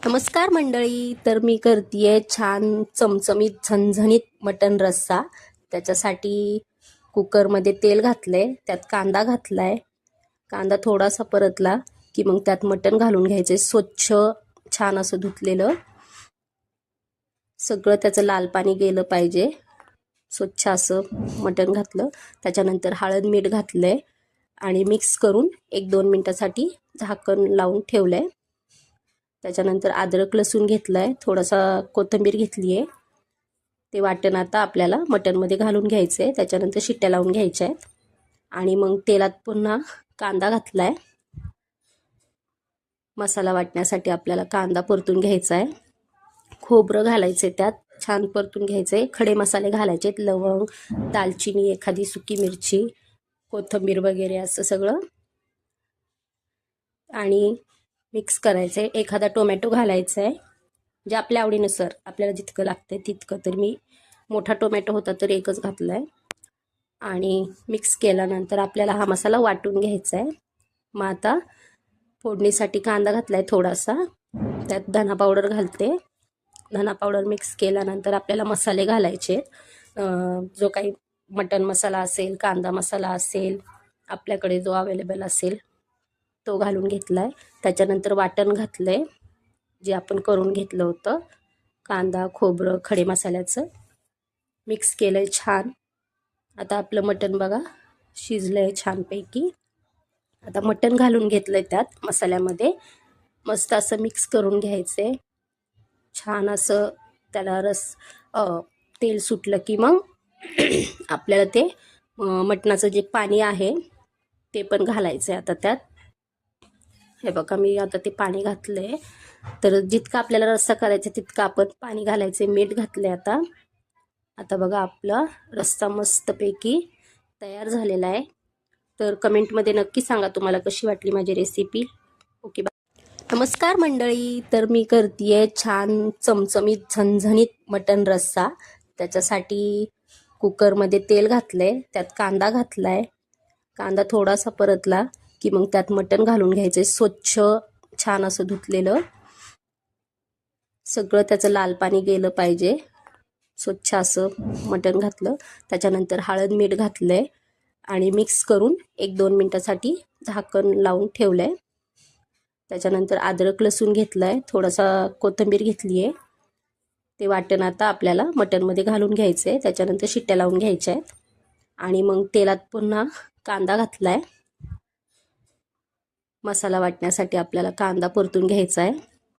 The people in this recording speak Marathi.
नमस्कार मंडळी. तर मी करतेय छान चमचमीत झणझणीत मटण रस्सा. त्याच्यासाठी कुकरमध्ये तेल घातलंय, त्यात कांदा घातलाय. कांदा थोडासा परतला की मग त्यात मटण घालून घ्यायचे. स्वच्छ छान असं धुतलेलं, सगळं त्याचं लाल पाणी गेलं पाहिजे. स्वच्छ असं मटण घातलं. त्याच्यानंतर हळद मीठ घातलंय आणि मिक्स करून 1-2 मिनिटासाठी झाकण लावून ठेवलंय. त्याच्यानंतर अद्रक लसूण घेतलाय, थोडासा कोथिंबीर घेतली आहे. ते वाटण आता आपल्याला मटणमध्ये घालून घ्यायचं आहे. त्याच्यानंतर शिट्ट्या लावून घ्यायच्या आहेत आणि मग तेलात पुन्हा कांदा घातलाय. मसाला वाटण्यासाठी आपल्याला कांदा परतून घ्यायचा आहे. खोबरं घालायचे, त्यात छान परतून घ्यायचे. खडे मसाले घालायचे, लवंग, दालचिनी, एखादी सुकी मिरची, कोथिंबीर वगैरे असं सगळं आणि मिक्स करायचं आहे. एखादा टोमॅटो घालायचा आहे, म्हणजे आपल्या आवडीनुसार आपल्याला जितकं लागतं तितकं. तर मी मोठा टोमॅटो होता तर एकच घातला आहे. आणि मिक्स केल्यानंतर आपल्याला हा मसाला वाटून घ्यायचा आहे. मग आता फोडणीसाठी कांदा घातला आहे थोडासा, त्यात धना पावडर घालते. धना पावडर मिक्स केल्यानंतर आपल्याला मसाले घालायचे. जो काही मटण मसाला असेल, कांदा मसाला असेल, आपल्याकडे जो अवेलेबल असेल तो घालून घेतला आहे. त्याच्यानंतर वाटण घातलं आहे, जे आपण करून घेतलं होतं. कांदा, खोबरं, खडे मसाल्याचं मिक्स केलं आहे छान. आता आपलं मटण बघा शिजलं आहे छानपैकी. आता मटण घालून घेतलं आहे त्यात मसाल्यामध्ये. मस्त असं मिक्स करून घ्यायचं आहे. छान असं त्याला तेल सुटलं की मग आपल्याला ते मटणाचं जे पाणी आहे ते पण घालायचं आहे आता त्यात. हे बघा मी आता ते पाणी घातलं आहे. तर जितका आपल्याला रस्सा करायचा तितका आपण पाणी घालायचे. मीठ घातलं आहे आता बघा आपला रस्सा मस्तपैकी तयार झालेला आहे. तर कमेंटमध्ये नक्की सांगा तुम्हाला कशी वाटली माझी रेसिपी. Okay bye. नमस्कार मंडळी. तर मी करतेय छान चमचमीत झणझणीत मटण रस्सा. त्याच्यासाठी कुकरमध्ये तेल घातलंय, त्यात कांदा घातलाय. कांदा थोडासा परतला की मग त्यात मटण घालून घ्यायचे. स्वच्छ छान असं धुतलेलं, सगळं त्याचं लाल पाणी गेलं पाहिजे. स्वच्छ असं मटण घातलं. त्याच्यानंतर हळद मीठ घातलंय आणि मिक्स करून 1-2 मिनिटासाठी झाकण लावून ठेवलंय. त्याच्यानंतर अद्रक लसूण घेतलाय, थोडासा कोथिंबीर घेतली आहे. ते वाटण आता आपल्याला मटणमध्ये घालून घ्यायचं आहे. त्याच्यानंतर शिट्ट्या लावून घ्यायच्या आहेत आणि मग तेलात पुन्हा कांदा घातलाय. मसाला वाटण्यासाठी आपल्याला कांदा परतून घ्यायचा आहे.